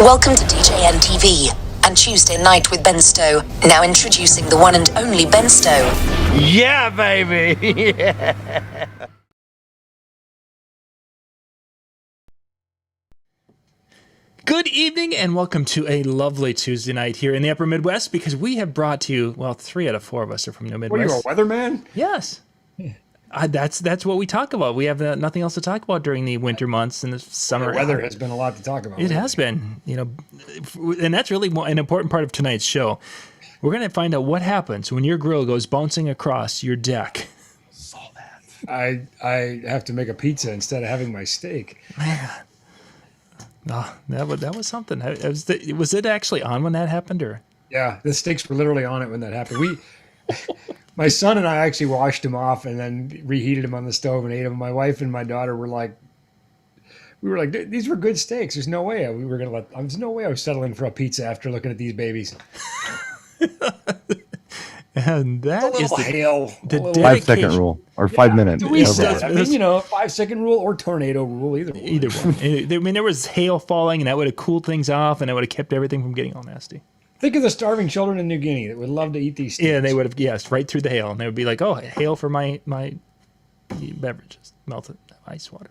Welcome to DJNTV and Tuesday Night with Ben Stowe. Now introducing the one and only Ben Stowe. Yeah, baby! Yeah. Good evening and welcome to a lovely Tuesday night here in the Upper Midwest, because we have brought to you, well, 3 out of 4 of us are from the Midwest. What are you, a weatherman? Yes. That's what we talk about. We have nothing else to talk about during the winter months and the summer. The weather has been a lot to talk about. It has been, and that's really an important part of tonight's show. We're going to find out what happens when your grill goes bouncing across your deck. Saw that. I have to make a pizza instead of having my steak. Man. Oh, that was something. Was it actually on when that happened, or? Yeah, the steaks were literally on it when that happened. My son and I actually washed them off and then reheated them on the stove and ate them. My wife and my daughter were like, these were good steaks. There's no way there's no way I was settling for a pizza after looking at these babies. And that is the 5-second rule or 5 minutes. I mean, 5-second rule or tornado rule, either one. I mean, there was hail falling, and that would have cooled things off, and that would have kept everything from getting all nasty. Think of the starving children in New Guinea that would love to eat these steaks. Yeah, they would have, yes, right through the hail, and they would be like, "Oh, hail for my beverages, melted ice water."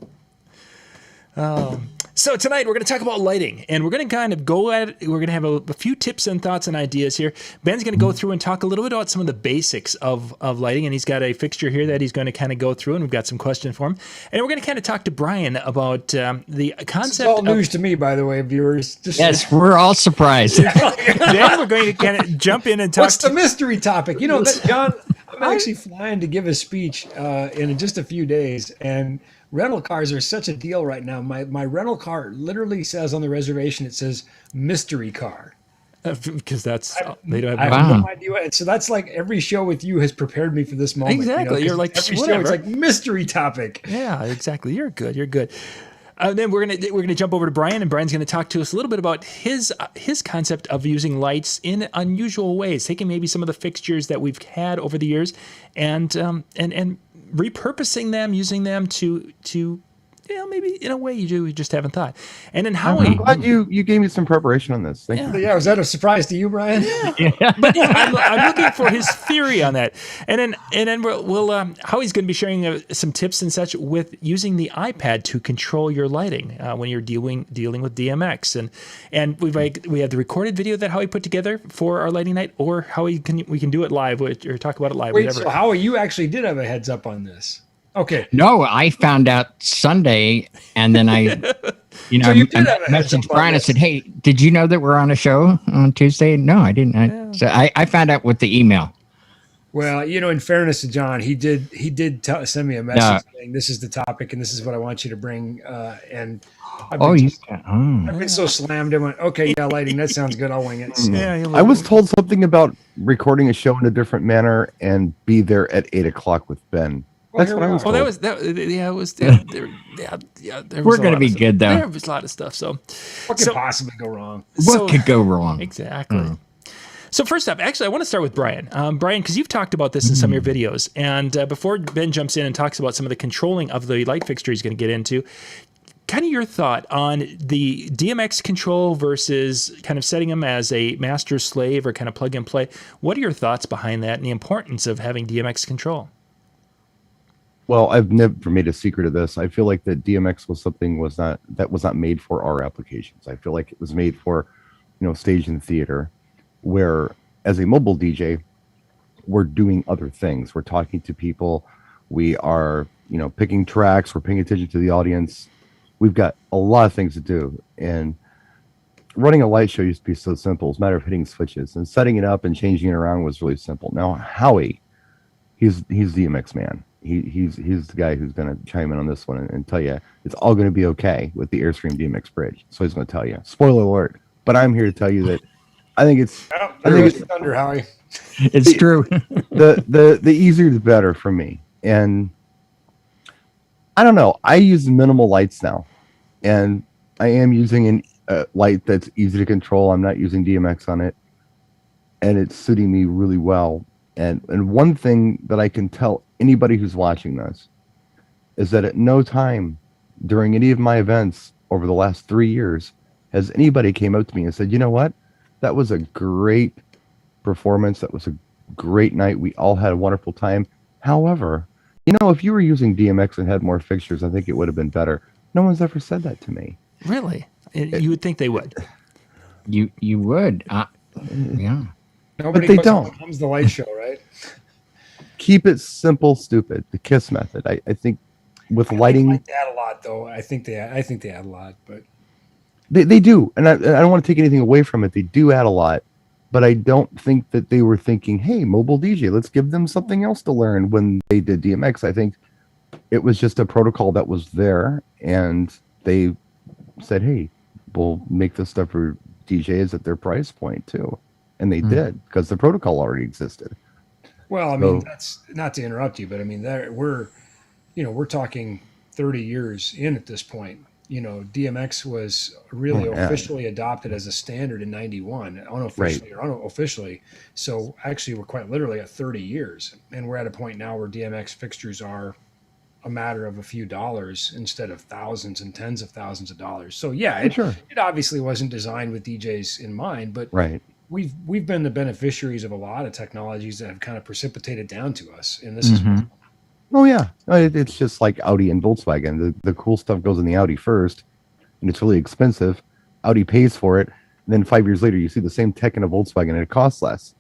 So tonight we're going to talk about lighting, and we're going to kind of go at it. We're going to have a few tips and thoughts and ideas here. Ben's going to go through and talk a little bit about some of the basics of lighting, and he's got a fixture here that he's going to kind of go through, and we've got some questions for him. And we're going to kind of talk to Brian about the concept. It's all news to me, by the way, viewers. Yes, we're all surprised. Then we're going to kind of jump in and talk. What's the mystery topic? John, I'm actually flying to give a speech in just a few days, and rental cars are such a deal right now. My rental car literally says on the reservation, it says mystery car. Because they don't I have. have no idea. And so that's like every show with you has prepared me for this moment. Exactly. You're like, every whatever. show, it's like mystery topic. Yeah, exactly. You're good. Then we're gonna jump over to Brian, and Brian's gonna talk to us a little bit about his concept of using lights in unusual ways, taking maybe some of the fixtures that we've had over the years, and repurposing them, using them to maybe in a way you just haven't thought. And then Howie, I'm glad you gave me some preparation on this. Thank you. Yeah, was that a surprise to you, Brian? Yeah. But yeah, I'm looking for his theory on that. And then we'll Howie's going to be sharing some tips and such with using the iPad to control your lighting when you're dealing with DMX. And we have the recorded video that Howie put together for our lighting night, or we can do it live or talk about it live. Wait, whatever. so Howie, you actually did have a heads up on this? Okay. No, I found out Sunday, and then I messaged Brian. I said, "Hey, did you know that we're on a show on Tuesday?" No, I didn't. So I found out with the email. Well, in fairness to John, he did send me a message saying this is the topic and this is what I want you to bring. And I've been so slammed. I went, okay, yeah, lighting. That sounds good. I'll wing it. So. Yeah, I was told something about recording a show in a different manner and be there at 8:00 with Ben. That's what I was told. Well, it was. We're going to be good, though. There was a lot of stuff. So, what could possibly go wrong? What could go wrong? Exactly. So first up, actually, I want to start with Brian. Brian, because you've talked about this in some of your videos, and before Ben jumps in and talks about some of the controlling of the light fixture he's going to get into, kind of your thought on the DMX control versus kind of setting them as a master slave or kind of plug and play. What are your thoughts behind that and the importance of having DMX control? Well, I've never made a secret of this. I feel like that DMX was something that was not made for our applications. I feel like it was made for, stage and theater, where as a mobile DJ, we're doing other things. We're talking to people. We are, picking tracks. We're paying attention to the audience. We've got a lot of things to do. And running a light show used to be so simple. It's a matter of hitting switches, and setting it up and changing it around was really simple. Now, Howie, he's DMX man. He's the guy who's going to chime in on this one and tell you it's all going to be okay with the Airstream DMX bridge. So he's going to tell you. Spoiler alert. But I'm here to tell you that I think it's thunder, Howie. It's true. the easier the better for me. And I don't know. I use minimal lights now, and I am using a light that's easy to control. I'm not using DMX on it, and it's suiting me really well. And one thing that I can tell anybody who's watching this is that at no time during any of my events over the last 3 years has anybody came up to me and said, you know what, that was a great performance, that was a great night, we all had a wonderful time. However, if you were using DMX and had more fixtures, I think it would have been better. No one's ever said that to me. Really? You would think they would. You would. Yeah. Nobody but they don't. Comes the light show, right? Keep it simple, stupid. The KISS method. I think with lighting, they add a lot, though. I think they add a lot, but they do, and I don't want to take anything away from it. They do add a lot, but I don't think that they were thinking, "Hey, mobile DJ, let's give them something else to learn." When they did DMX, I think it was just a protocol that was there, and they said, "Hey, we'll make this stuff for DJs at their price point too," and they did because the protocol already existed. Well, I mean, that's not to interrupt you, but I mean, we're talking 30 years in at this point. DMX was really officially adopted as a standard in 91, unofficially or officially. So actually, we're quite literally at 30 years, and we're at a point now where DMX fixtures are a matter of a few dollars instead of thousands and tens of thousands of dollars. So yeah, it obviously wasn't designed with DJs in mind, but we've been the beneficiaries of a lot of technologies that have kind of precipitated down to us, and this is. Oh yeah, it's just like Audi and Volkswagen. The cool stuff goes in the Audi first, and it's really expensive. Audi pays for it, and then 5 years later, you see the same tech in a Volkswagen, and it costs less.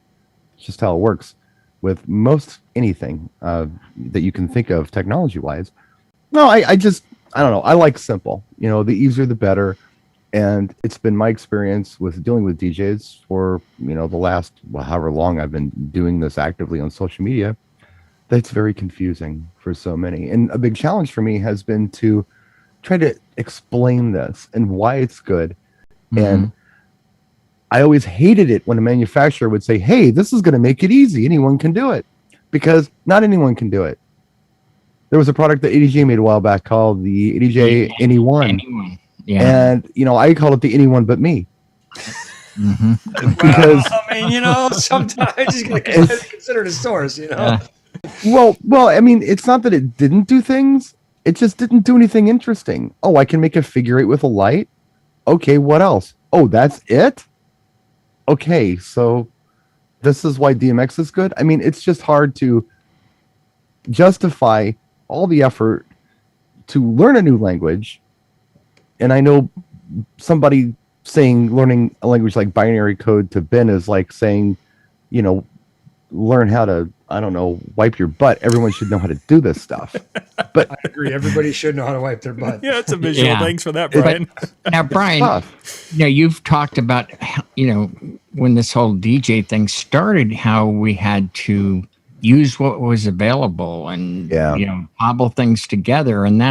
It's just how it works with most anything that you can think of technology-wise. No, I don't know. I like simple. The easier the better. And it's been my experience with dealing with DJs for the last however long I've been doing this actively on social media. That's very confusing for so many. And a big challenge for me has been to try to explain this and why it's good. And I always hated it when a manufacturer would say, hey, this is going to make it easy. Anyone can do it. Because not anyone can do it. There was a product that ADJ made a while back called the ADJ Anyone. Yeah. And, I call it the anyone but me. Because sometimes you got to consider the source, Well, I mean, it's not that it didn't do things. It just didn't do anything interesting. Oh, I can make a figure eight with a light. Okay, what else? Oh, that's it? Okay, so this is why DMX is good? I mean, it's just hard to justify all the effort to learn a new language. And I know somebody saying learning a language like binary code to Ben is like saying, learn how to, I don't know, wipe your butt. Everyone should know how to do this stuff. But I agree. Everybody should know how to wipe their butt. Yeah, it's a visual. Yeah. Thanks for that, Brian. Now, Brian, you've talked about, when this whole DJ thing started, how we had to use what was available and, cobble things together. And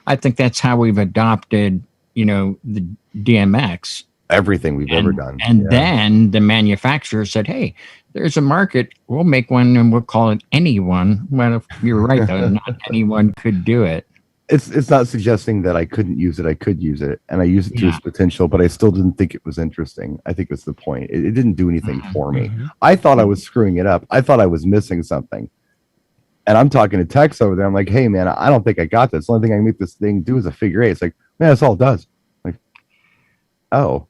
I think that's how we've adopted, the DMX. Everything we've ever done. And then the manufacturer said, hey, there's a market. We'll make one and we'll call it Anyone. Well, you're right, though. Not anyone could do it. It's not suggesting that I couldn't use it. I could use it, and I used it to its potential, but I still didn't think it was interesting. I think that's the point. It didn't do anything for me. I thought I was screwing it up. I thought I was missing something. And I'm talking to Tex over there. I'm like, hey, man, I don't think I got this. The only thing I can make this thing do is a figure eight. It's like, man, that's all it does. Like, oh.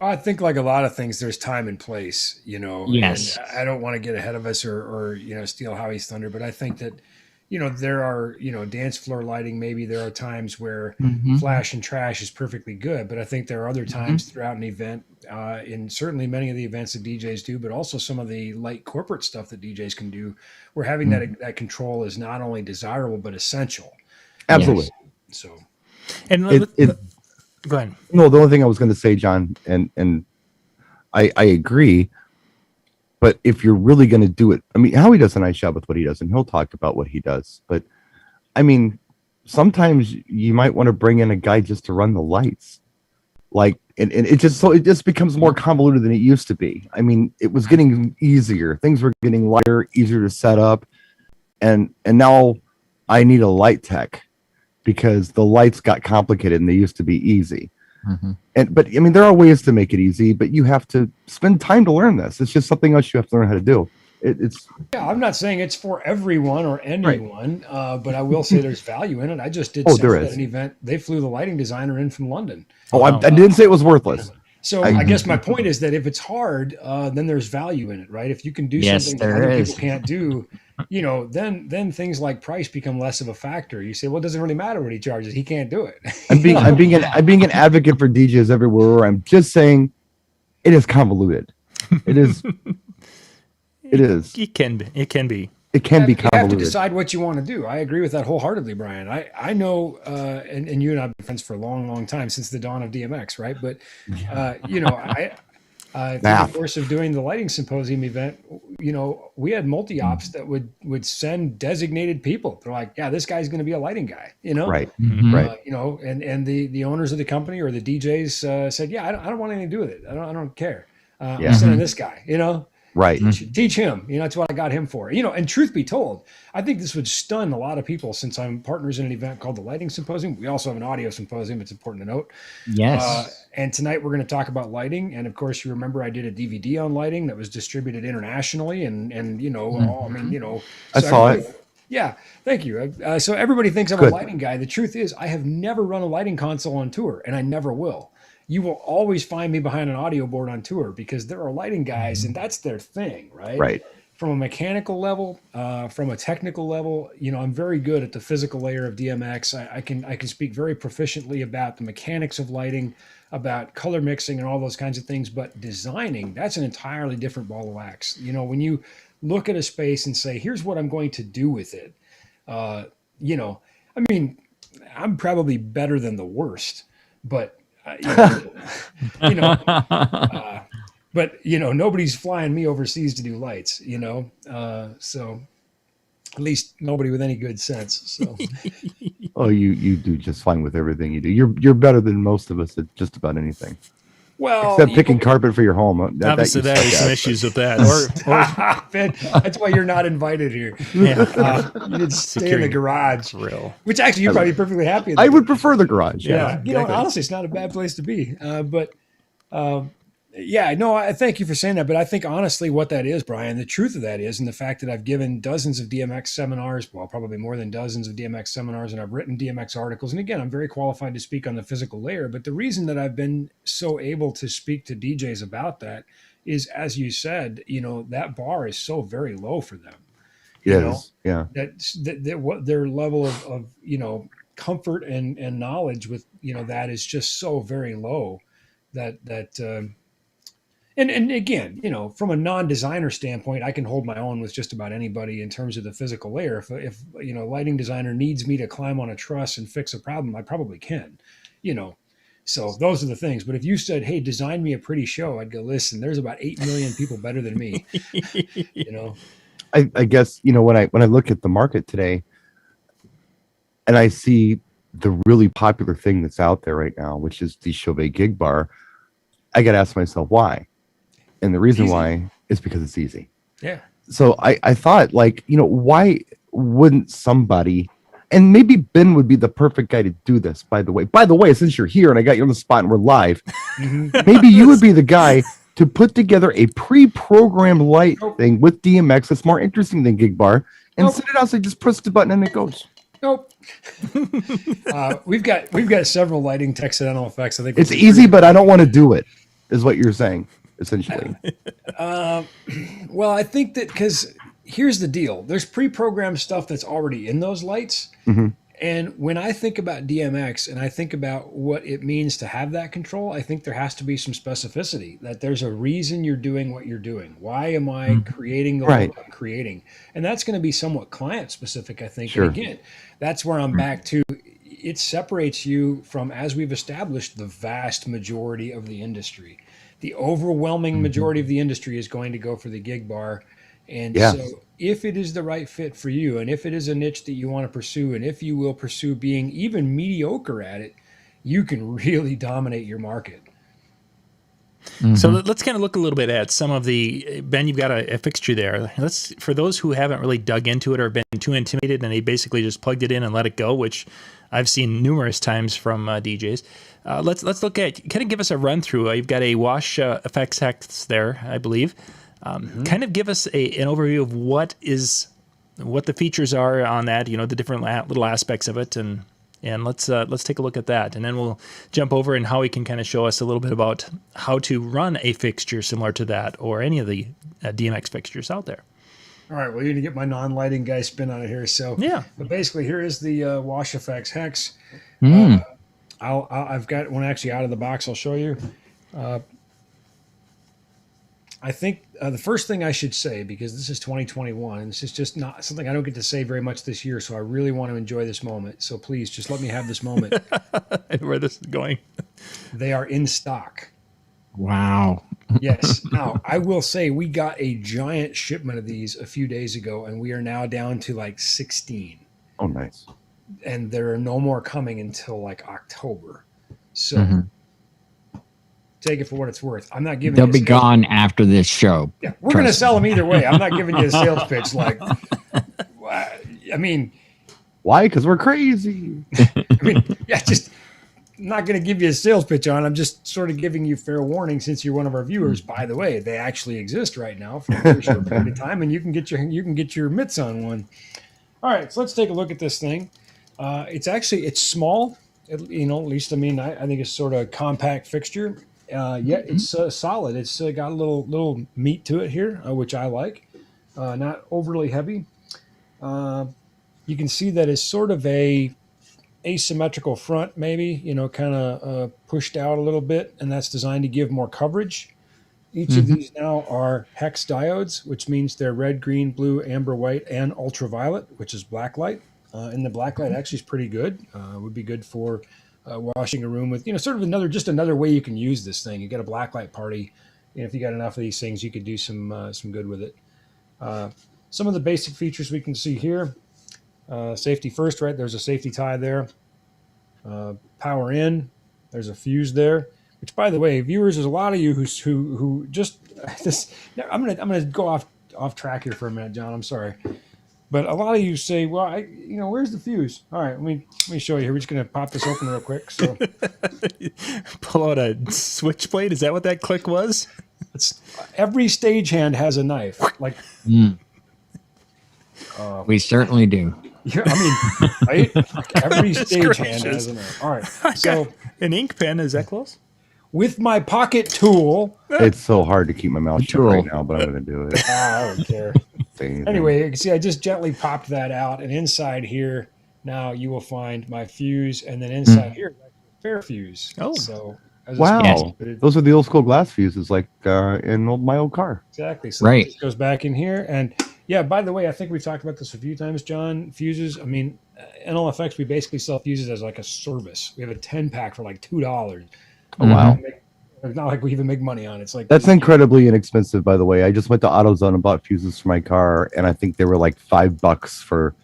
I think like a lot of things, there's time and place, Yes. And I don't want to get ahead of us or steal Howie's thunder, but I think that, there are, dance floor lighting. Maybe there are times where flash and trash is perfectly good, but I think there are other times throughout an event, in certainly many of the events that DJs do, but also some of the light corporate stuff that DJs can do, where having that control is not only desirable, but essential. Absolutely. Yes. So, and go ahead. No, the only thing I was going to say, John, and I agree, but if you're really going to do it, I mean, Howie does a nice job with what he does, and he'll talk about what he does. But I mean, sometimes you might want to bring in a guy just to run the lights, like, and it just becomes more convoluted than it used to be. I mean, it was getting easier, things were getting lighter, easier to set up, and now I need a light tech, because the lights got complicated and they used to be easy. But I mean, there are ways to make it easy, but you have to spend time to learn this. It's just something else you have to learn how to do. It's Yeah, I'm not saying it's for everyone or anyone, but I will say there's value in it. I just did there at is. an event. They flew the lighting designer in from London. I didn't say it was worthless. So I guess my point is that if it's hard, then there's value in it, right? If you can do something that other people can't do, then things like price become less of a factor. You say, well, it doesn't really matter what he charges. He can't do it. I'm being an advocate for DJs everywhere. I'm just saying it is convoluted. It is. It is. It can be. It can be. It can be You have to convoluted. decide what you want to do. I agree with that wholeheardly, Brian. I know, and you and I have been friends for a long, long time, since the dawn of DMX, right? But, through the course of doing the lighting symposium event, we had multi-ops that would send designated people. They're like, yeah, this guy's going to be a lighting guy, Right. Right. And the owners of the company or the DJs said, yeah, I don't want anything to do with it. I don't care. I'm sending this guy, Right. Teach him. That's what I got him for. And truth be told, I think this would stun a lot of people, since I'm partners in an event called the Lighting Symposium. We also have an audio symposium. It's important to note. Yes. And tonight we're going to talk about lighting. And of course, you remember I did a DVD on lighting that was distributed internationally. I saw it. Yeah, thank you. So everybody thinks I'm a lighting guy. The truth is, I have never run a lighting console on tour, and I never will. You will always find me behind an audio board on tour, because there are lighting guys and that's their thing, right? Right. From a mechanical level, from a technical level, I'm very good at the physical layer of DMX. I can speak very proficiently about the mechanics of lighting, about color mixing and all those kinds of things, but designing, that's an entirely different ball of wax. When you look at a space and say, here's what I'm going to do with it, I'm probably better than the worst, but but nobody's flying me overseas to do lights, so at least nobody with any good sense. So, oh, you do just fine with everything you do. You're better than most of us at just about anything. Well, except picking carpet for your home. Obviously, there's some issues with that. Ben, that's why you're not invited here. Yeah. You did stay in the garage. Real. Which actually you're probably perfectly happy. I would prefer the garage. Yeah. Honestly, it's not a bad place to be. I thank you for saying that. But I think honestly what that is, Brian, the truth of that is, and the fact that I've given dozens of DMX seminars, well, probably more than dozens of DMX seminars, and I've written DMX articles. And again, I'm very qualified to speak on the physical layer. But the reason that I've been so able to speak to DJs about that is, as you said, that bar is so very low for them. Yes. Yeah. That what their level of comfort and knowledge with, that is just so very low And again, from a non-designer standpoint, I can hold my own with just about anybody in terms of the physical layer. If a lighting designer needs me to climb on a truss and fix a problem, I probably can, So those are the things. But if you said, hey, design me a pretty show, I'd go, listen, there's about 8 million people better than me, I guess, when I look at the market today and I see the really popular thing that's out there right now, which is the Chauvet gig bar, I got to ask myself why. And the reason why is because it's easy. Yeah. So I thought, why wouldn't somebody, and maybe Ben would be the perfect guy to do this, by the way, since you're here and I got you on the spot and we're live, maybe you would be the guy to put together a pre-programmed light thing with DMX that's more interesting than gig bar and send it out, so you just press the button and it goes. Nope. We've got several lighting accidental effects. I think it's easy, but I don't want to do it, is what you're saying, essentially. Well, I think that because here's the deal: there's pre-programmed stuff that's already in those lights, and when I think about DMX and I think about what it means to have that control, I think there has to be some specificity. That there's a reason you're doing what you're doing. Why am I creating the look I'm creating? And that's going to be somewhat client specific, I think. Sure. And again, that's where I'm back to. It separates you from, as we've established, the vast majority of the industry. The overwhelming majority of the industry is going to go for the gig bar. And so if it is the right fit for you, and if it is a niche that you want to pursue, and if you will pursue being even mediocre at it, you can really dominate your market. So let's kind of look a little bit at some of the, Ben, you've got a fixture there. For those who haven't really dug into it or been too intimidated and they basically just plugged it in and let it go, which I've seen numerous times from DJs. Let's look at, kind of give us a run through. You've got a wash effects hex there, I believe. Kind of give us an overview of what the features are on that, the different little aspects of it, and let's take a look at that, and then we'll jump over and Howie can kind of show us a little bit about how to run a fixture similar to that or any of the DMX fixtures out there. All right, well, you're going to get my non-lighting guy spin on it here. So, yeah. But basically, here is the Wash Effects hex. I've got one actually out of the box. I'll show you. I think the first thing I should say, because this is 2021, and this is just not something I don't get to say very much this year, so I really want to enjoy this moment. So please, just let me have this moment. Where this is going. They are in stock. Wow. Yes. Now, I will say we got a giant shipment of these a few days ago, and we are now down to like 16. Oh, nice. And there are no more coming until like October. So take it for what it's worth. I'm not giving They'll be gone after this show. Yeah, we're going to sell them either way. I'm not giving you a sales pitch like, I mean. Why? Because we're crazy. I mean, yeah, just not going to give you a sales pitch on. I'm just sort of giving you fair warning since you're one of our viewers. By the way, they actually exist right now for a very short period of time, and you can get your mitts on one. All right, so let's take a look at this thing. It's small. At least I think it's sort of a compact fixture. It's solid. It's got a little meat to it here, which I like. Not overly heavy. You can see that it's sort of a asymmetrical front, maybe, kind of pushed out a little bit, and that's designed to give more coverage. Each of these now are hex diodes, which means they're red, green, blue, amber, white, and ultraviolet, which is black light. And the black light actually is pretty good. Would be good for washing a room with, sort of another way you can use this thing. You get a black light party, and if you got enough of these things, you could do some good with it. Some of the basic features we can see here. Safety first, right? There's a safety tie there. Power in. There's a fuse there. Which, by the way, viewers, there's a lot of you who just this. I'm gonna go off track here for a minute, John. I'm sorry, but a lot of you say, "Well, where's the fuse?" All right, let me show you here. We're just gonna pop this open real quick. So, pull out a switchblade. Is that what that click was? Every stagehand has a knife. Like, we certainly do. Yeah, right? Like every stagehand has a knife. All right, so an ink pen. Is that close? With my pocket tool. It's so hard to keep my mouth shut right now, but I'm going to do it. I don't care. Anyway, you can see I just gently popped that out, and inside here now you will find my fuse, and then inside here, fair fuse. Oh, so wow, those are the old school glass fuses, like in my old car. Exactly. So right. It goes back in here, and yeah. By the way, I think we've talked about this a few times, John. Fuses. NLFX, we basically sell fuses as like a service. We have a 10-pack for like $2. Oh, wow. It's not like we even make money on it. It's like that's incredibly inexpensive, by the way. I just went to AutoZone and bought fuses for my car, and I think they were like $5 for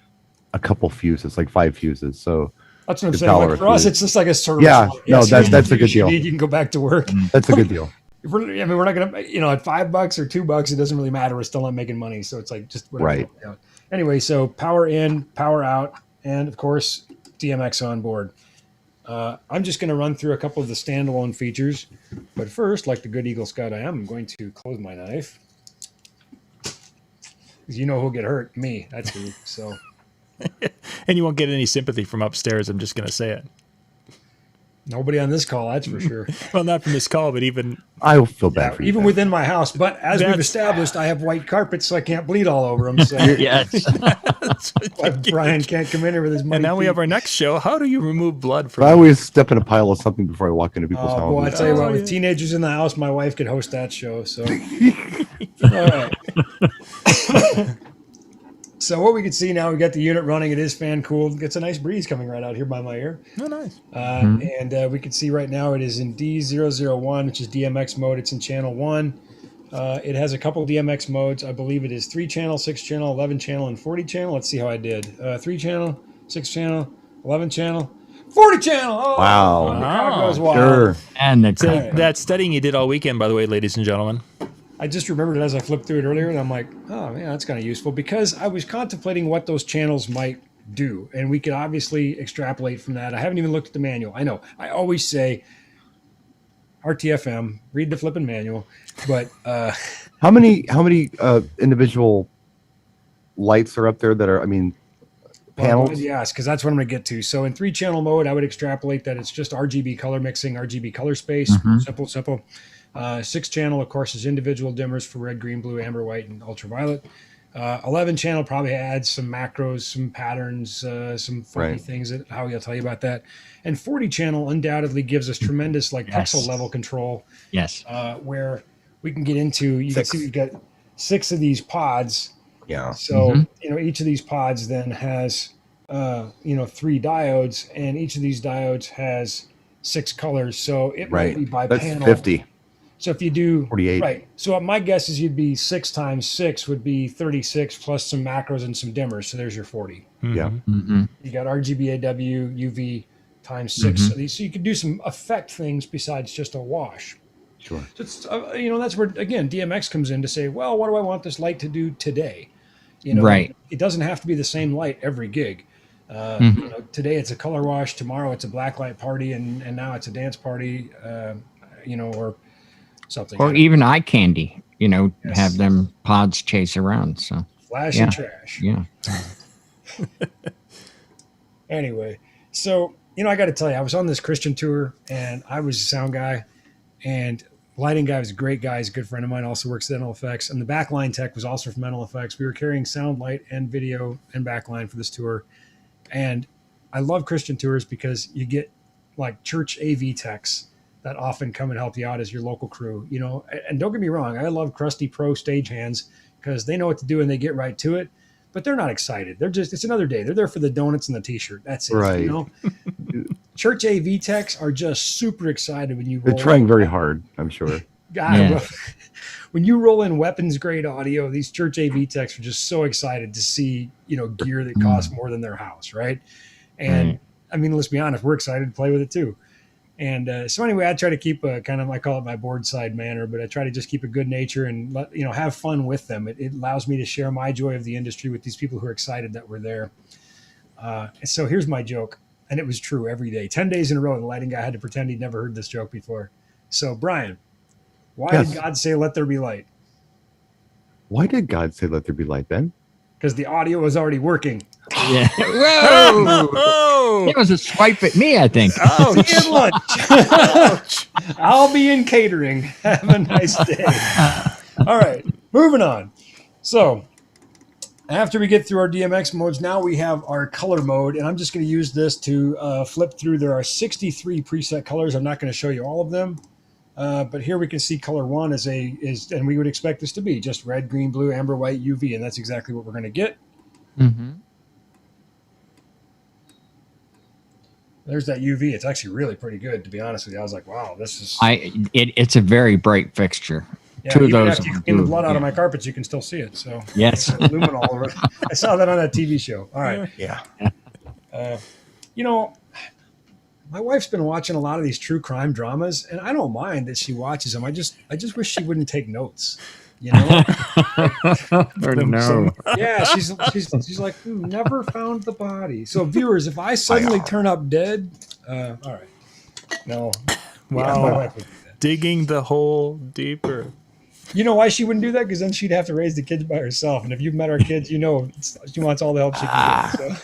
a couple fuses, like 5 fuses. So that's what I'm saying. Like for us, it's just like a service. Yeah, no, that's a good deal. You can go back to work. That's a good deal. We're not gonna, at $5 or $2, it doesn't really matter. We're still not making money, so it's like just whatever. Right. Anyway, so power in, power out, and of course DMX on board. I'm just going to run through a couple of the standalone features, but first, like the good Eagle Scout I am, I'm going to close my knife. Because who'll get hurt? Me. That's who. So. And you won't get any sympathy from upstairs. I'm just going to say it. Nobody on this call, that's for sure. Well, not from this call, but even I feel bad for you. Even within my house. But as we've established, I have white carpets, so I can't bleed all over them. So yes. Brian can't come in here with his money. And now we have our next show. How do you remove blood from? I always step in a pile of something before I walk into people's houses. Well, I tell you what, with teenagers in the house, my wife could host that show. So, all right. So what we can see now, we got the unit running. It is fan cooled. Gets a nice breeze coming right out here by my ear. Oh, nice. And we can see right now it is in D001, which is DMX mode. It's in channel 1. It has a couple DMX modes. I believe it is 3-channel, 6-channel, 11-channel, and 40-channel. Let's see how I did. 3-channel, 6-channel, 11-channel, 40-channel. Oh, wow. The crowd goes wild. Sure. And that studying you did all weekend, by the way, ladies and gentlemen. I just remembered it as I flipped through it earlier, and I'm like, oh, man, that's kind of useful, because I was contemplating what those channels might do, and we could obviously extrapolate from that. I haven't even looked at the manual. I know. I always say, RTFM. Read the flipping manual. But how many individual lights are up there that are? I mean, panels. Yes, because that's what I'm going to get to. So in 3-channel mode, I would extrapolate that it's just RGB color mixing, RGB color space. Simple. 6-channel, of course, is individual dimmers for red, green, blue, amber, white, and ultraviolet. 11-channel probably adds some macros, some patterns, some funky things that Howie will tell you about that. And 40-channel undoubtedly gives us tremendous pixel level control. Yes. Where we can get into, you can see we've got 6 of these pods. Yeah. So, each of these pods then has, 3 diodes, and each of these diodes has 6 colors. So it might be by That's panel. 50. So if you do 48. Right. So my guess is you'd be 6 times 6 would be 36 plus some macros and some dimmers. So there's your 40. Yeah. You got RGB, AW, UV times 6 of these. So you could do some effect things besides just a wash. Sure. So it's, that's where, again, DMX comes in to say, well, what do I want this light to do today? It doesn't have to be the same light every gig. Today it's a color wash, tomorrow it's a black light party, and now it's a dance party, or something. Or even eye candy, have them pods chase around. So flash and trash. Yeah. Anyway, so, I got to tell you, I was on this Christian tour, and I was a sound guy, and lighting guy was a great guy. He's a good friend of mine, also works at Mental Effects. And the backline tech was also from Mental Effects. We were carrying sound, light, and video and backline for this tour. And I love Christian tours because you get church AV techs that often come and help you out as your local crew, and don't get me wrong. I love crusty pro stagehands because they know what to do and they get right to it, but they're not excited. It's another day. They're there for the donuts and the t-shirt. That's it. Right. Church AV techs are just super excited when you roll. They're trying very hard, I'm sure. When you roll in weapons grade audio, these church AV techs are just so excited to see, gear that costs more than their house. Right. And I mean, let's be honest, we're excited to play with it too. And so anyway, I try to keep a kind of, I call it my board side manner, but I try to just keep a good nature and have fun with them. It allows me to share my joy of the industry with these people who are excited that we're there. So here's my joke. And it was true every day. 10 days in a row, the lighting guy had to pretend he'd never heard this joke before. So, Brian, why did God say, let there be light? Why did God say, let there be light, Ben? Because the audio was already working. Yeah. Whoa! It was a swipe at me, I think. Oh, see you at lunch. I'll be in catering. Have a nice day. All right, moving on. So, after we get through our DMX modes, now we have our color mode, and I'm just going to use this to flip through. There are 63 preset colors. I'm not going to show you all of them, but here we can see color 1 is, and we would expect this to be just red, green, blue, amber, white, UV, and that's exactly what we're going to get. There's that UV. It's actually really pretty good, to be honest with you. I was like, wow, this is... It's a very bright fixture. Yeah, Two of even those after you clean the blood out of my carpets, you can still see it. So yes, lumen all over it. I saw that on that TV show. All right. Yeah. My wife's been watching a lot of these true crime dramas, and I don't mind that she watches them. I just wish she wouldn't take notes. No. Yeah, she's like, never found the body. So viewers, if I suddenly turn up dead, all right. No. Wow. Yeah, my wife would do that. Digging the hole deeper. You know why she wouldn't do that? Because then she'd have to raise the kids by herself. And if you've met our kids, she wants all the help she can get. So.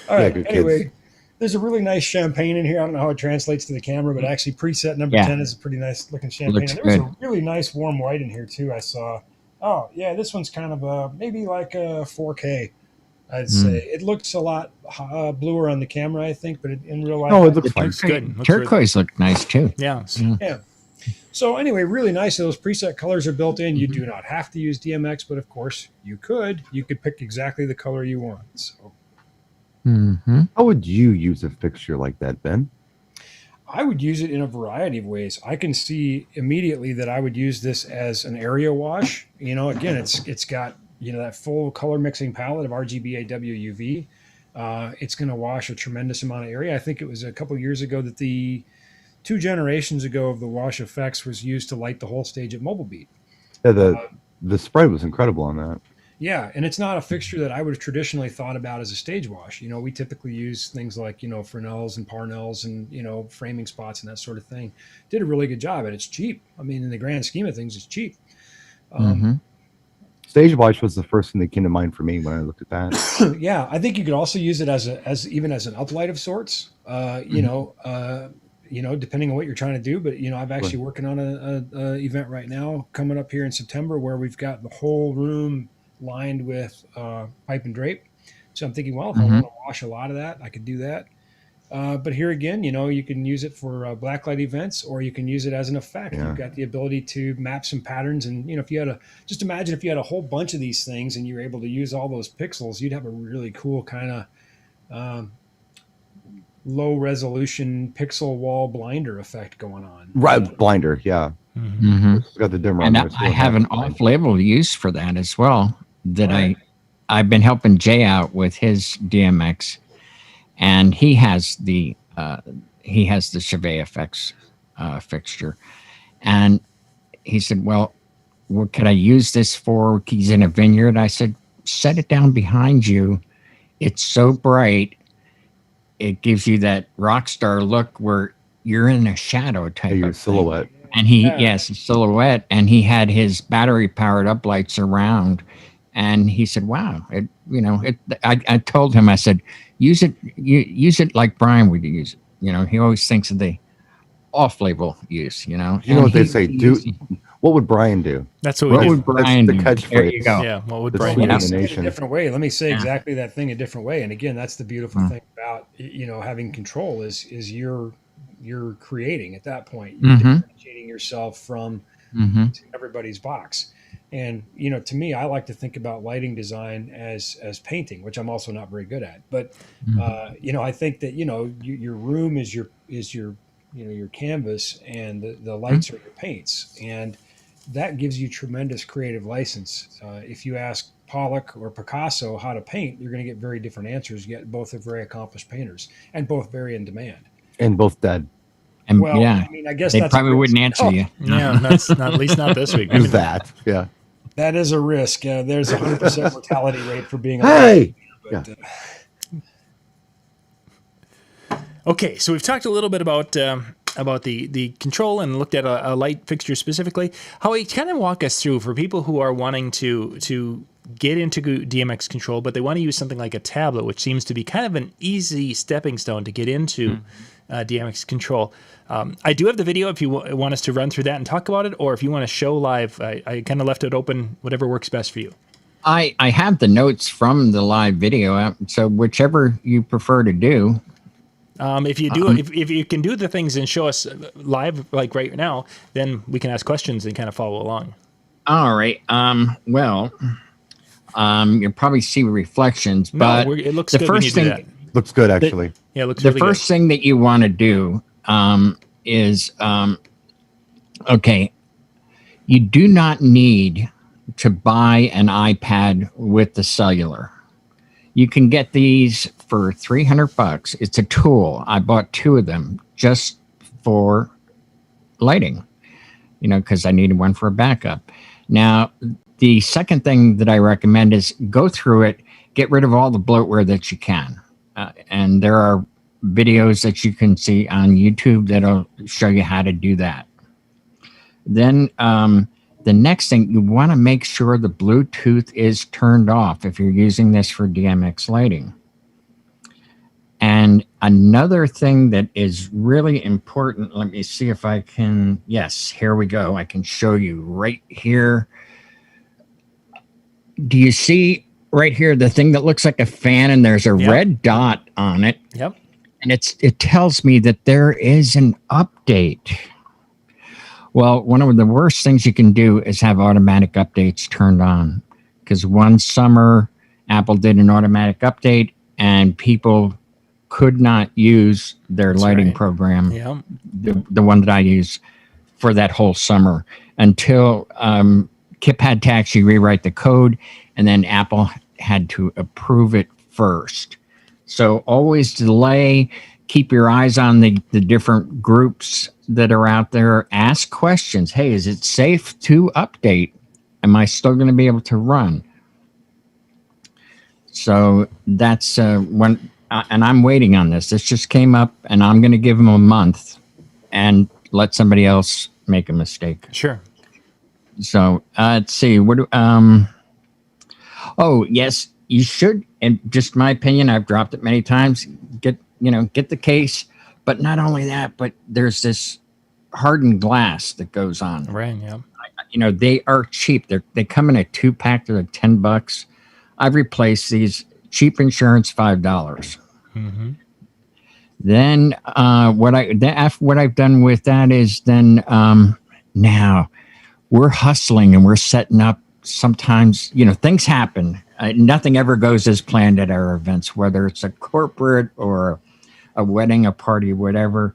All right. Anyway, there's a really nice champagne in here. I don't know how it translates to the camera, but actually preset number 10 is a pretty nice looking champagne. And there was a really nice warm white in here too. I saw. Oh yeah, this one's kind of maybe like a 4K. I'd say it looks a lot bluer on the camera, I think, but in real life, it looks fine. Good. Turquoise looked nice too. Yeah. So anyway, really nice. Those preset colors are built in. You do not have to use DMX, but of course you could. You could pick exactly the color you want. So, how would you use a fixture like that, Ben? I would use it in a variety of ways. I can see immediately that I would use this as an area wash. Again, it's got that full color mixing palette of RGB, AW, UV. It's going to wash a tremendous amount of area. I think it was a couple years ago that the 2 generations ago of the wash effects was used to light the whole stage at Mobile Beat. Yeah, the spread was incredible on that. Yeah, and it's not a fixture that I would have traditionally thought about as a stage wash. We typically use things like, Fresnels and Parnells and, framing spots and that sort of thing. Did a really good job, and it's cheap. I mean, in the grand scheme of things, it's cheap. Mm-hmm. Stage wash was the first thing that came to mind for me when I looked at that. Yeah, I think you could also use it as even as an uplight of sorts. Depending on what you're trying to do. But I'm actually working on a event right now coming up here in September where we've got the whole room lined with pipe and drape. So I'm thinking, well, if I want to wash a lot of that, I could do that. But here again, you can use it for blacklight events, or you can use it as an effect. Yeah. You've got the ability to map some patterns, and if you had just imagine if you had a whole bunch of these things and you were able to use all those pixels, you'd have a really cool kind of low resolution pixel wall blinder effect going on. Right, blinder, yeah. Mm-hmm. It's got the dimmer And on there. I have an off-label use for that as well. That I've been helping Jay out with his DMX, and he has the Chevet effects fixture, and he said, "Well, what could I use this for?" He's in a vineyard. I said, "Set it down behind you. It's so bright, it gives you that rock star look where you're in a shadow type your of silhouette." thing." And yes, a silhouette, and he had his battery powered up lights around, and he said, "Wow, I told him, I said, use it like Brian would use it. He always thinks of the off-label use. You know what they say? What would Brian do? That's what would Brian do? do? The catchphrase. There you go. Yeah, what would The Brian sweet do? of the Say it nation. a different way. Let me say exactly that thing a different way. And again, that's the beautiful thing about having control is you're creating at that point. You're differentiating yourself from everybody's box. And to me, I like to think about lighting design as painting, which I'm also not very good at. But I think that your room is your your canvas, and the lights are your paints, and that gives you tremendous creative license. If you ask Pollock or Picasso how to paint, you're going to get very different answers. Yet both are very accomplished painters, and both very in demand. And both dead. And Well, I mean, I guess they that's probably wouldn't answer you. Yeah, that's not, at least not this week. Who's that? Yeah. That is a risk. There's a 100% mortality rate for being. Hey. But, Okay, so we've talked a little bit about the control and looked at a light fixture specifically. Howie, kind of walk us through for people who are wanting to get into DMX control, but they want to use something like a tablet, which seems to be kind of an easy stepping stone to get into DMX control. I do have the video if you want us to run through that and talk about it, or if you want to show live. I kind of left it open, whatever works best for you. I have the notes from the live video, so whichever you prefer to do. If you do, if you can do the things and show us live, like right now, then we can ask questions and kind of follow along. All right. You'll probably see reflections, but it looks the good when you first do thing, that. Looks good, actually. Yeah, it looks the really first thing that you want to do is, okay, you do not need to buy an iPad with the cellular. You can get these for $300. It's a tool. I bought 2 of them just for lighting, because I needed one for a backup. Now, the second thing that I recommend is go through it, get rid of all the bloatware that you can. And there are videos that you can see on YouTube that'll show you how to do that. Then the next thing, you want to make sure the Bluetooth is turned off if you're using this for DMX lighting. And another thing that is really important, let me see if I can, yes, here we go. I can show you right here. Do you see right here the thing that looks like a fan and there's a red dot on it? Yep. And it tells me that there is an update. Well, one of the worst things you can do is have automatic updates turned on, because one summer Apple did an automatic update and people could not use their lighting program, the one that I use, for that whole summer until Kip had to actually rewrite the code, and then Apple had to approve it first. So always delay, keep your eyes on the different groups that are out there. Ask questions. Hey, is it safe to update? Am I still going to be able to run? So that's when, and I'm waiting on this. This just came up, and I'm going to give them a month and let somebody else make a mistake. Sure. So let's see. Oh, yes, you should. And just my opinion, I've dropped it many times. Get the case, but not only that, but there's this hardened glass that goes on. Right. Yeah. They are cheap. They come in a 2-pack. They're like $10. I've replaced these. Cheap insurance, $5. Mm-hmm. Then what I've done with that is then now we're hustling and we're setting up. Sometimes things happen. Nothing ever goes as planned at our events, whether it's a corporate or a wedding, a party, whatever.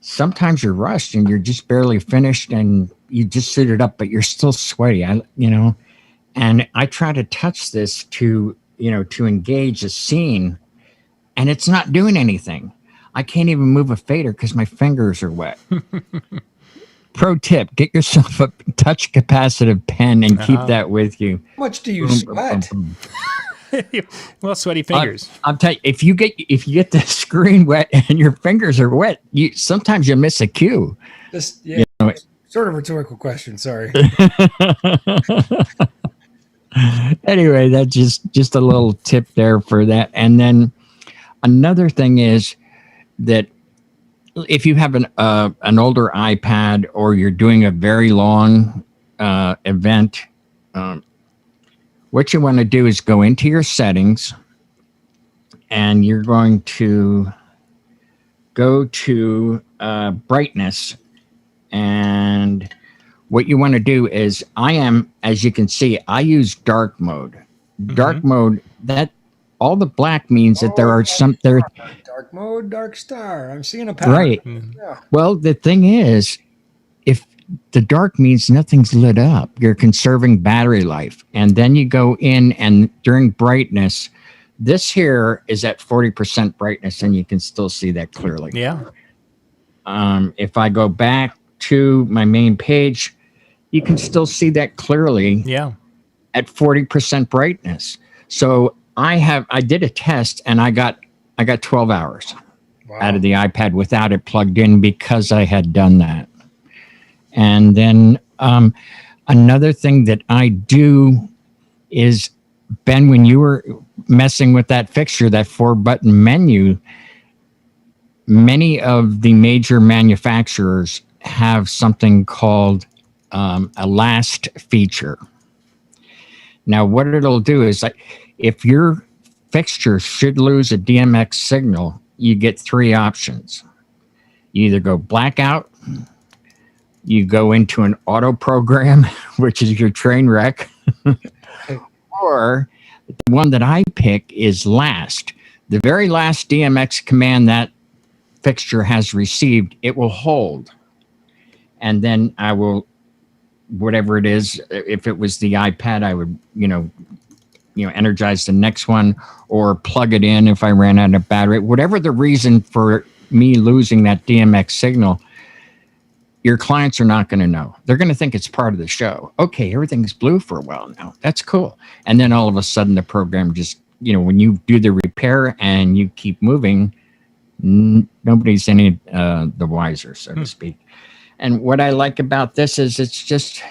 Sometimes you're rushed and you're just barely finished and you just suited up, but you're still sweaty. And I try to touch this to engage a scene, and it's not doing anything. I can't even move a fader because my fingers are wet. Pro tip: get yourself a touch capacitive pen and keep that with you. How much do you sweat? Well, sweaty fingers. I'll tell you, if you get the screen wet and your fingers are wet, sometimes you miss a cue. Sort of rhetorical question. Sorry. Anyway, that's just a little tip there for that. And then another thing is that if you have an older iPad or you're doing a very long event, what you want to do is go into your settings, and you're going to go to brightness. And what you want to do is, as you can see, I use dark mode. Dark mode, that all the black means that there are some there. Dark mode, Darkstar. I'm seeing a pattern. Right. Yeah. Well, the thing is, if the dark means nothing's lit up, you're conserving battery life. And then you go in, and during brightness, this here is at 40% brightness, and you can still see that clearly. Yeah. If I go back to my main page, you can still see that clearly. Yeah. At 40% brightness. So I did a test, and I got 12 hours out of the iPad without it plugged in, because I had done that. And then another thing that I do is, Ben, when you were messing with that fixture, that 4-button menu, many of the major manufacturers have something called a last feature. Now, what it'll do is, if your fixture should lose a DMX signal, you get 3 options. You either go blackout, you go into an auto program, which is your train wreck, or the one that I pick is last. The very last DMX command that fixture has received, it will hold. And then I will, whatever it is, if it was the iPad, I would, energize the next one, or plug it in if I ran out of battery. Whatever the reason for me losing that DMX signal, your clients are not going to know. They're going to think it's part of the show. Okay, everything's blue for a while now. That's cool. And then all of a sudden the program just, when you do the repair and you keep moving, nobody's any the wiser, so to speak. And what I like about this is it's just,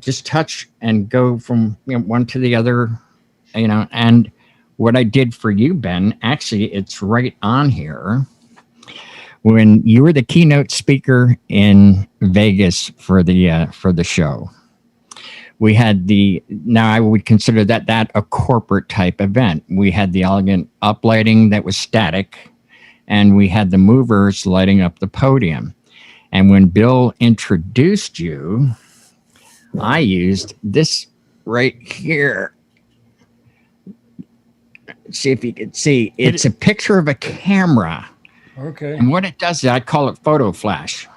just touch and go from one to the other, and what I did for you, Ben, actually, it's right on here. When you were the keynote speaker in Vegas for the show, we had now I would consider that a corporate type event. We had the elegant uplighting that was static, and we had the movers lighting up the podium. And when Bill introduced you, I used this right here. See if you can see. It's a picture of a camera. Okay. And what it does is, I call it photo flash.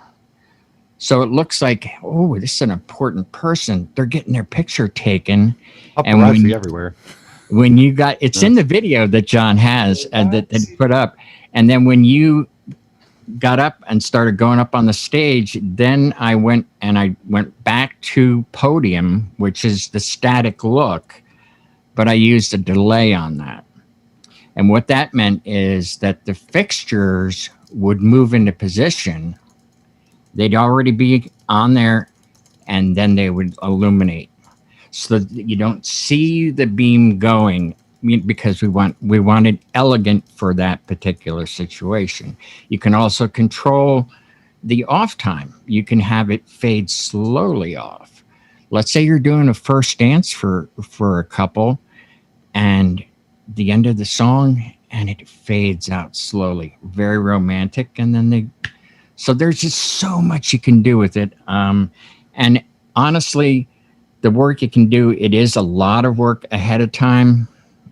So it looks like, oh, this is an important person. They're getting their picture taken. Paparazzi everywhere. When you got, it's in the video that John has that he put up. And then when you got up and started going up on the stage, then I went back to podium, which is the static look. but I used a delay on that. And what that meant is that the fixtures would move into position. They'd already be on there, and then they would illuminate, so that you don't see the beam going, because we wanted elegant for that particular situation. You can also control the off time. You can have it fade slowly off. Let's say you're doing a first dance for a couple, and the end of the song, and it fades out slowly, very romantic. And then so there's just so much you can do with it. And honestly, the work you can do, it is a lot of work ahead of time.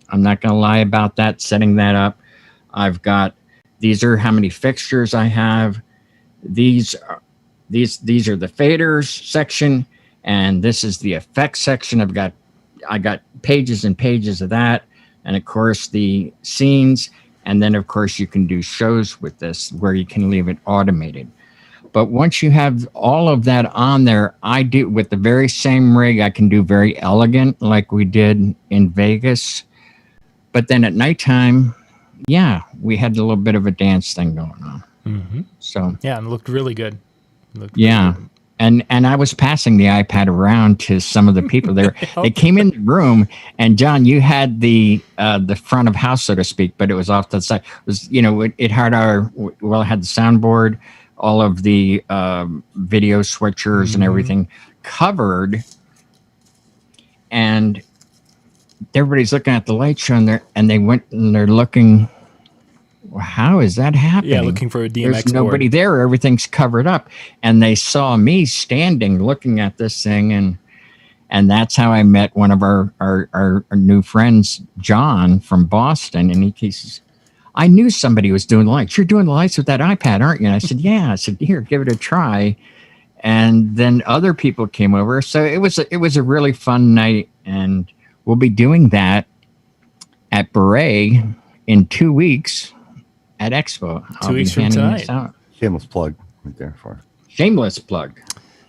I'm not going to lie about that, setting that up. These are how many fixtures I have. These are the faders section, and this is the effects section. I got pages and pages of that, and of course the scenes, and then of course you can do shows with this where you can leave it automated. But once you have all of that on there, I do with the very same rig. I can do very elegant, like we did in Vegas. But then at nighttime, yeah, we had a little bit of a dance thing going on. Mm-hmm. So yeah, and it looked really good. Yeah. And I was passing the iPad around to some of the people there. They came in the room, and John, you had the front of house, so to speak, but it was off to the side. It was, it had it had the soundboard, all of the video switchers and everything covered, and everybody's looking at the light show in there, and they went and they're looking. Well, how is that happening? Yeah, looking for a DMX There's nobody board. there. Everything's covered up. And they saw me standing looking at this thing. And that's how I met one of our new friends, John from Boston. And he says, I knew somebody was doing the lights. You're doing the lights with that iPad, aren't you? And I said, yeah. I said, here, give it a try. And then other people came over. So it was a really fun night. And we'll be doing that at Beret in 2 weeks. At Expo. 2 weeks from tonight. Shameless plug right there for. Shameless plug.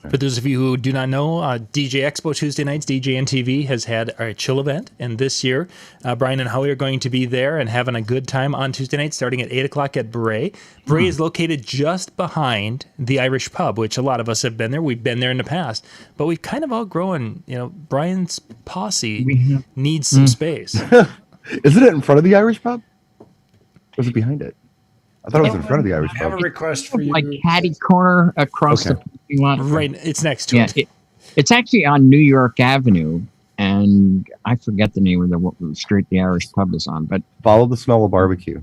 For those of you who do not know, DJ Expo Tuesday nights, DJNTV has had a chill event. And this year, Brian and Howie are going to be there and having a good time on Tuesday night, starting at 8 o'clock at Beret. Beret is located just behind the Irish pub, which a lot of us have been there. We've been there in the past. But we've kind of outgrown, Brian's posse needs some space. Isn't it in front of the Irish pub? Or is it behind it? I thought it was in front of the Irish I have pub. a request for you. Like catty corner across the parking lot. Right, it's next to it. It's actually on New York Avenue, and I forget the name of the street the Irish pub is on. But Follow the smell of barbecue.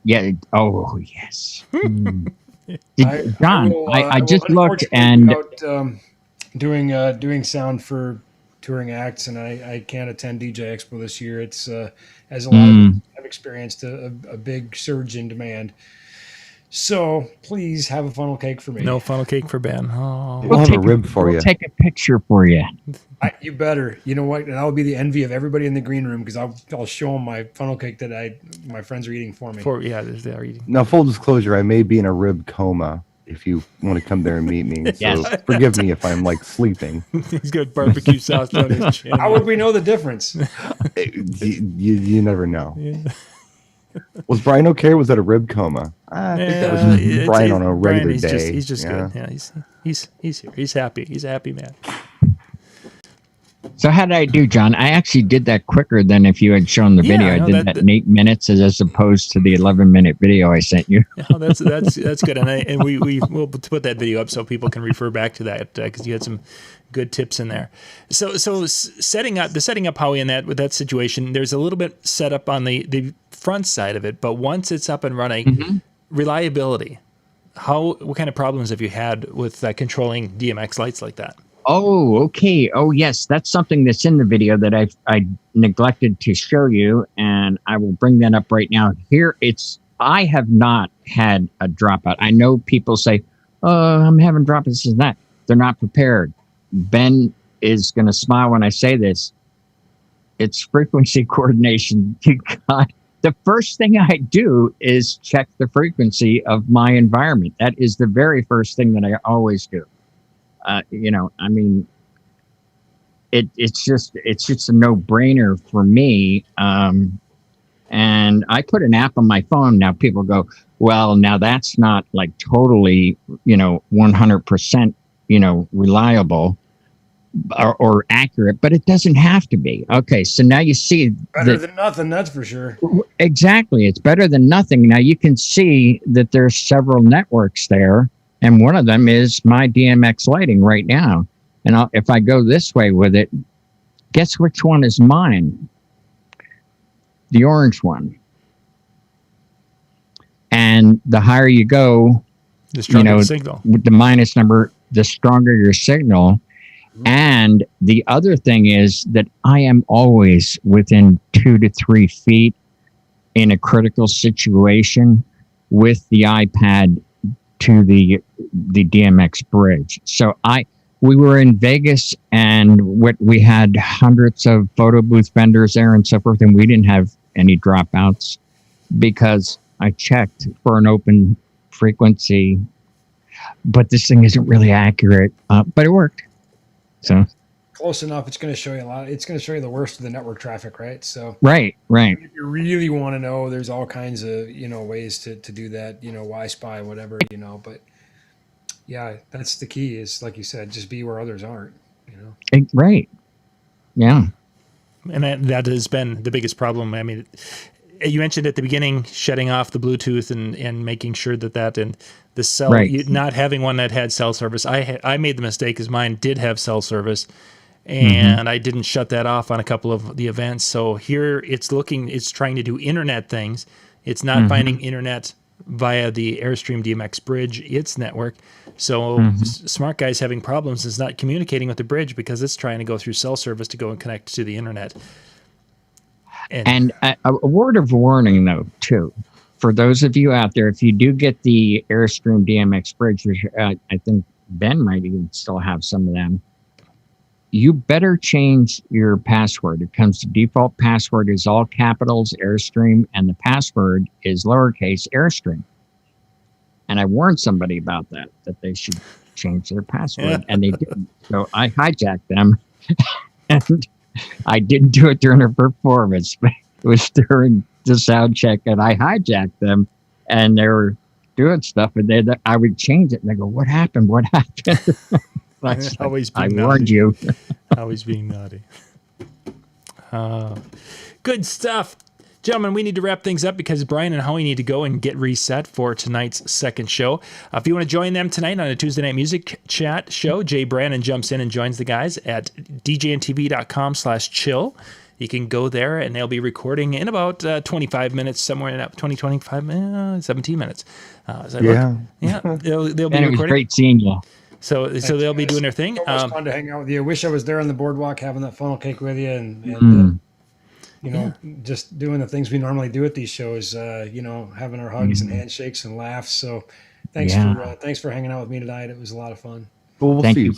Yeah. Oh yes. John, I just looked and doing sound for touring acts, and I can't attend DJ Expo this year. It's as a lot of have experienced a big surge in demand. So please have a funnel cake for me. No funnel cake for Ben. Oh. We'll have a rib for you. We'll take a picture for you. You better. You know what? And I'll be the envy of everybody in the green room because I'll show them my funnel cake that my friends are eating for me. They are eating. Now, full disclosure, I may be in a rib coma if you want to come there and meet me. So forgive me if I'm sleeping. He's got barbecue sauce on his chin. How would we know the difference? You never know. Yeah. Was Brian okay? Was that a rib coma? I think that was Brian on a regular day. He's just good. Yeah, he's here. He's happy. He's a happy man. So how did I do, John? I actually did that quicker than if you had shown the video. I did that in 8 minutes as opposed to the 11-minute video I sent you. Oh, that's good, and we will put that video up so people can refer back to that because you had some good tips in there. So setting up Howie in with that situation, there's a little bit set up on the front side of it, but once it's up and running, reliability. What kind of problems have you had with controlling DMX lights like that? Oh, okay. Oh, yes. That's something that's in the video that I neglected to show you, and I will bring that up right now. I have not had a dropout. I know people say, oh, I'm having dropouts, this and that. They're not prepared. Ben is going to smile when I say this. It's frequency coordination. The first thing I do is check the frequency of my environment. That is the very first thing that I always do. it's just a no-brainer for me. And I put an app on my phone. Now people go, well, now that's not like totally, 100%, reliable or accurate, but it doesn't have to be. Okay, so now you see better than nothing, that's for sure. Exactly, it's better than nothing. Now you can see that there's several networks there, and one of them is my DMX lighting right now. And if I go this way with it, guess which one is mine? The orange one. And the higher you go, the stronger the signal. With the minus number, the stronger your signal. And the other thing is that I am always within 2 to 3 feet in a critical situation with the iPad to the DMX bridge. So we were in Vegas, and we had hundreds of photo booth vendors there and so forth, and we didn't have any dropouts because I checked for an open frequency, but this thing isn't really accurate, but it worked. So close enough. It's going to show you a lot. It's going to show you the worst of the network traffic, right? So right. If you really want to know, there's all kinds of ways to do that. Y-Spy, whatever. But yeah, that's the key. Is like you said, just be where others aren't. Right. Yeah. And that has been the biggest problem. I mean, you mentioned at the beginning shutting off the Bluetooth and making sure that and the cell, right. Not having one that had cell service. I made the mistake because mine did have cell service, and I didn't shut that off on a couple of the events. So here it's trying to do internet things. It's not finding internet via the Airstream DMX bridge, its network. So smart guys having problems is not communicating with the bridge because it's trying to go through cell service to go and connect to the internet. And a word of warning, though, too, for those of you out there, if you do get the Airstream DMX bridge, which I think Ben might even still have some of them, you better change your password. It comes to default password is all capitals Airstream, and the password is lowercase Airstream. And I warned somebody about that they should change their password, and they didn't. So I hijacked them, and I didn't do it during a performance, but it was during the sound check, and I hijacked them, and they were doing stuff, and then I would change it, and they go, "What happened? What happened?" I warned you. Always being naughty. Good stuff. Gentlemen, we need to wrap things up because Brian and Howie need to go and get reset for tonight's second show. If you want to join them tonight on a Tuesday night music chat show, Jay Brannon jumps in and joins the guys at DJNTV.com/chill. You can go there, and they'll be recording in about 25 minutes, somewhere in that 17 minutes. Yeah. Yeah, they'll be and it was recording. Great seeing you. So they'll be doing their thing. So much fun to hang out with you. I wish I was there on the boardwalk having that funnel cake with you, and just doing the things we normally do at these shows. Having our hugs and handshakes and laughs. So thanks for hanging out with me tonight. It was a lot of fun. Well, we'll see you.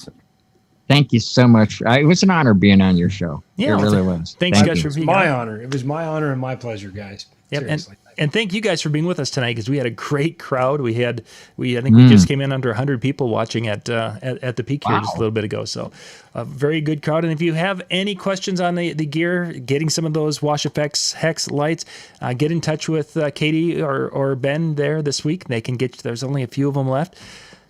Thank you so much. It was an honor being on your show. Yeah, it really was. Thanks, guys, for being on. My honor. It was my honor and my pleasure, guys. Yep, Seriously. and thank you guys for being with us tonight because we had a great crowd. I think we just came in under 100 people watching at the peak here just a little bit ago. So a very good crowd. And if you have any questions on the gear, getting some of those Wash Effects Hex lights, get in touch with Katie or Ben there this week. They can get. There's only a few of them left.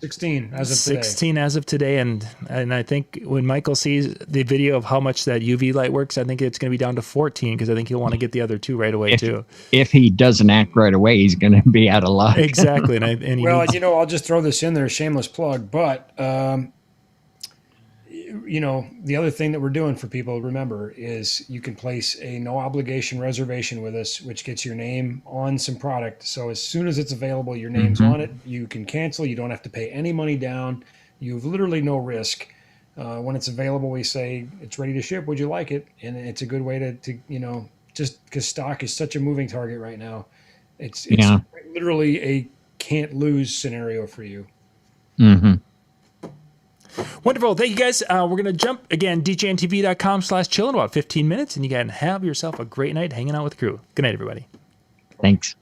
16 as of today. 16 as of today, and I think when Michael sees the video of how much that UV light works, I think it's going to be down to 14 because I think he'll want to get the other two right away too. If he doesn't act right away, he's going to be out of luck. Exactly, and I'll just throw this in there, shameless plug, but the other thing that we're doing for people, remember, is you can place a no obligation reservation with us, which gets your name on some product. So as soon as it's available, your name's on it. You can cancel. You don't have to pay any money down. You have literally no risk. When it's available, we say it's ready to ship. Would you like it? And it's a good way to just because stock is such a moving target right now. It's literally a can't lose scenario for you. Mm-hmm. Wonderful. Thank you, guys. We're going to jump again, DJNTV.com/chill in about 15 minutes, and you can have yourself a great night hanging out with the crew. Good night, everybody. Thanks.